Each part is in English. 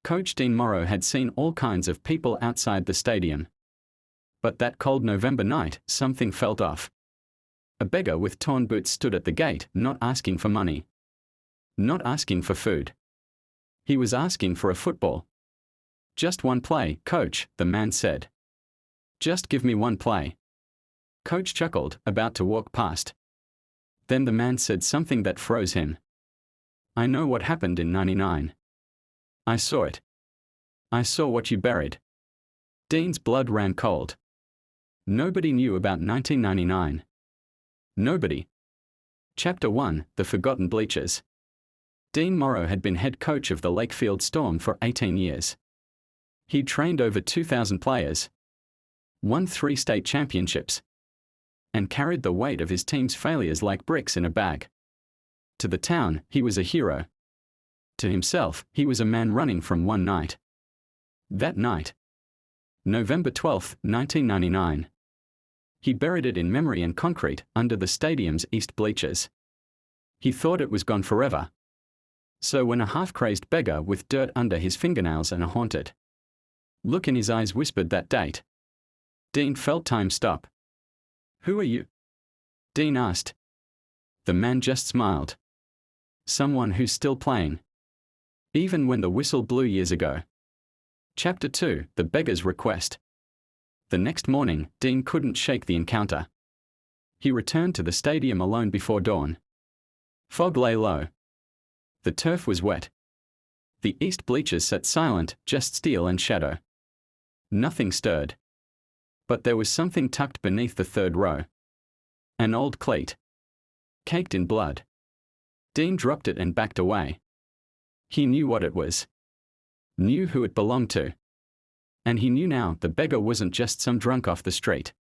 Coach Dean Morrow had seen all kinds of people outside the stadium. But that cold November night, something felt off. A beggar with torn boots stood at the gate, not asking for money. Not asking for food. He was asking for a football. Just one play, coach, the man said. Just give me one play. Coach chuckled, about to walk past. Then the man said something that froze him. I know what happened in '99. I saw it. I saw what you buried. Dean's blood ran cold. Nobody knew about 1999. Nobody. Chapter 1, The Forgotten Bleachers. Dean Morrow had been head coach of the Lakefield Storm for 18 years. He'd trained over 2,000 players, won 3 state championships, and carried the weight of his team's failures like bricks in a bag. To the town, he was a hero. To himself, he was a man running from one night. That night, November 12, 1999. He buried it in memory and concrete under the stadium's east bleachers. He thought it was gone forever. So when a half-crazed beggar with dirt under his fingernails and a haunted look in his eyes whispered that date, Dean felt time stop. Who are you? Dean asked. The man just smiled. Someone who's still playing. Even when the whistle blew years ago. Chapter 2, The Beggar's Request. The next morning, Dean couldn't shake the encounter. He returned to the stadium alone before dawn. Fog lay low. The turf was wet. The east bleachers sat silent, just steel and shadow. Nothing stirred. But there was something tucked beneath the third row. An old cleat. Caked in blood. Dean dropped it and backed away. He knew what it was. Knew who it belonged to. And he knew now the beggar wasn't just some drunk off the street.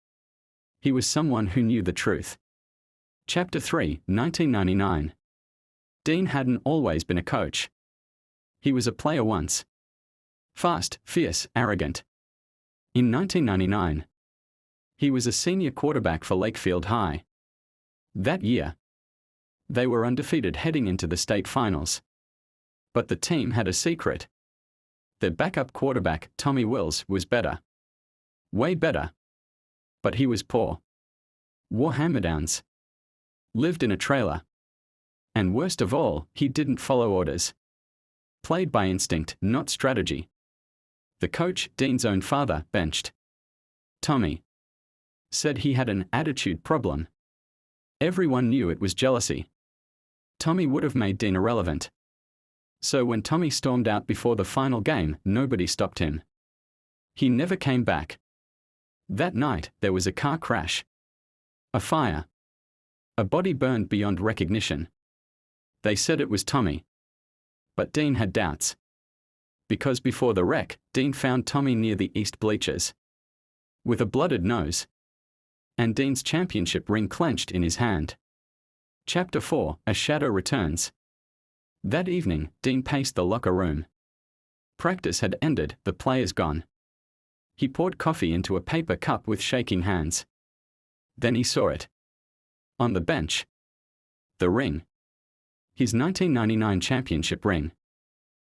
He was someone who knew the truth. Chapter 3, 1999. Dean hadn't always been a coach. He was a player once. Fast, fierce, arrogant. In 1999, he was a senior quarterback for Lakefield High. That year, they were undefeated heading into the state finals. But the team had a secret. Their backup quarterback, Tommy Wills, was better. Way better. But he was poor. Wore hand-me-downs. Lived in a trailer. And worst of all, he didn't follow orders. Played by instinct, not strategy. The coach, Dean's own father, benched Tommy. Said he had an attitude problem. Everyone knew it was jealousy. Tommy would have made Dean irrelevant. So when Tommy stormed out before the final game, nobody stopped him. He never came back. That night, there was a car crash. A fire. A body burned beyond recognition. They said it was Tommy. But Dean had doubts. Because before the wreck, Dean found Tommy near the east bleachers. With a blooded nose. And Dean's championship ring clenched in his hand. Chapter 4, A Shadow Returns. That evening, Dean paced the locker room. Practice had ended, the players gone. He poured coffee into a paper cup with shaking hands. Then he saw it. On the bench. The ring. His 1999 championship ring.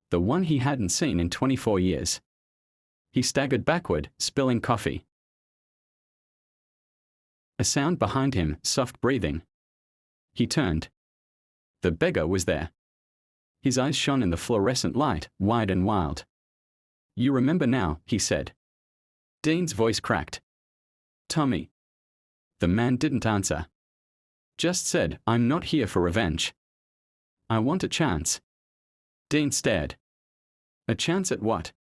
The one he hadn't seen in 24 years. He staggered backward, spilling coffee. A sound behind him, soft breathing. He turned. The beggar was there. His eyes shone in the fluorescent light, wide and wild. You remember now, he said. Dean's voice cracked. Tommy. The man didn't answer. Just said, I'm not here for revenge. I want a chance. Dean stared. A chance at what?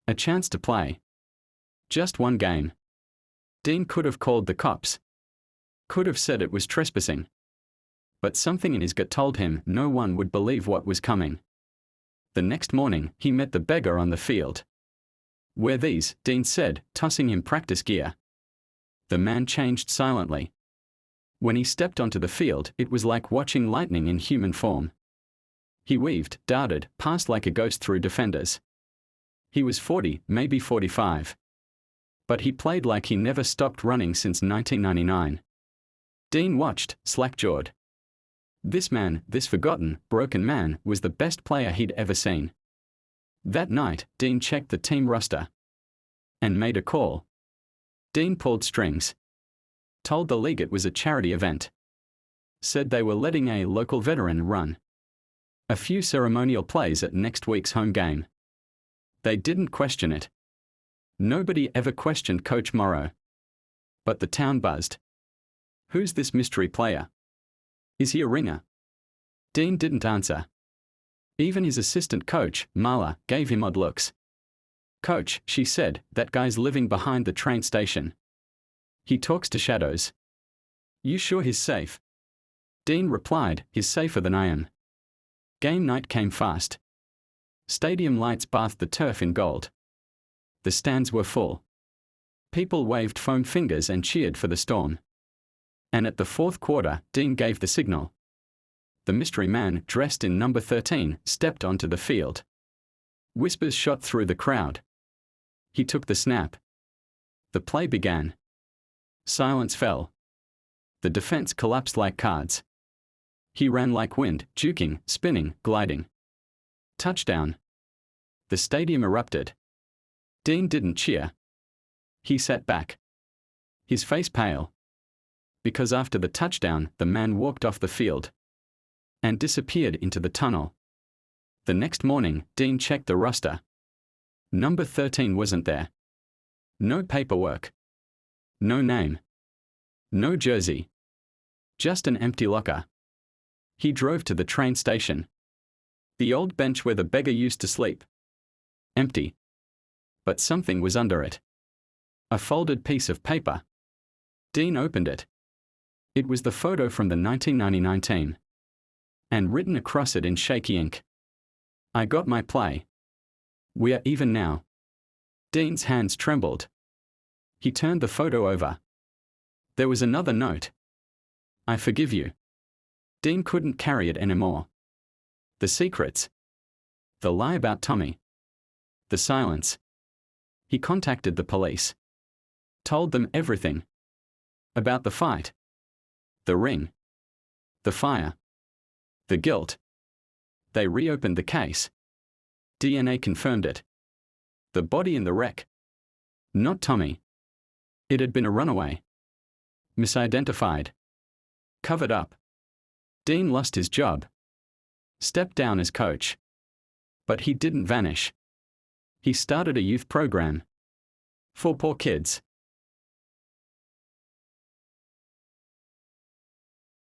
A chance to play. Just one game. Dean could have called the cops. Could have said it was trespassing. But something in his gut told him no one would believe what was coming. The next morning, he met the beggar on the field. Wear these, Dean said, tossing him practice gear. The man changed silently. When he stepped onto the field, it was like watching lightning in human form. He weaved, darted, passed like a ghost through defenders. He was 40, maybe 45. But he played like he never stopped running since 1999. Dean watched, slack-jawed. This man, this forgotten, broken man, was the best player he'd ever seen. That night, Dean checked the team roster and made a call. Dean pulled strings, told the league it was a charity event, said they were letting a local veteran run a few ceremonial plays at next week's home game. They didn't question it. Nobody ever questioned Coach Morrow. But the town buzzed. Who's this mystery player? Is he a ringer? Dean didn't answer. Even his assistant coach, Marla, gave him odd looks. Coach, she said, that guy's living behind the train station. He talks to shadows. You sure he's safe? Dean replied, he's safer than I am. Game night came fast. Stadium lights bathed the turf in gold. The stands were full. People waved foam fingers and cheered for the Storm. And at the fourth quarter, Dean gave the signal. The mystery man, dressed in number 13, stepped onto the field. Whispers shot through the crowd. He took the snap. The play began. Silence fell. The defense collapsed like cards. He ran like wind, juking, spinning, gliding. Touchdown. The stadium erupted. Dean didn't cheer. He sat back, his face pale. Because after the touchdown, the man walked off the field and disappeared into the tunnel. The next morning, Dean checked the roster. Number 13 wasn't there. No paperwork. No name. No jersey. Just an empty locker. He drove to the train station. The old bench where the beggar used to sleep. Empty. But something was under it. A folded piece of paper. Dean opened it. It was the photo from the 1999 team. And written across it in shaky ink. I got my play. We are even now. Dean's hands trembled. He turned the photo over. There was another note. I forgive you. Dean couldn't carry it anymore. The secrets. The lie about Tommy. The silence. He contacted the police. Told them everything. About the fight. The ring. The fire. The guilt. They reopened the case. DNA confirmed it. The body in the wreck. Not Tommy. It had been a runaway. Misidentified. Covered up. Dean lost his job. Stepped down as coach. But he didn't vanish. He started a youth program. For poor kids.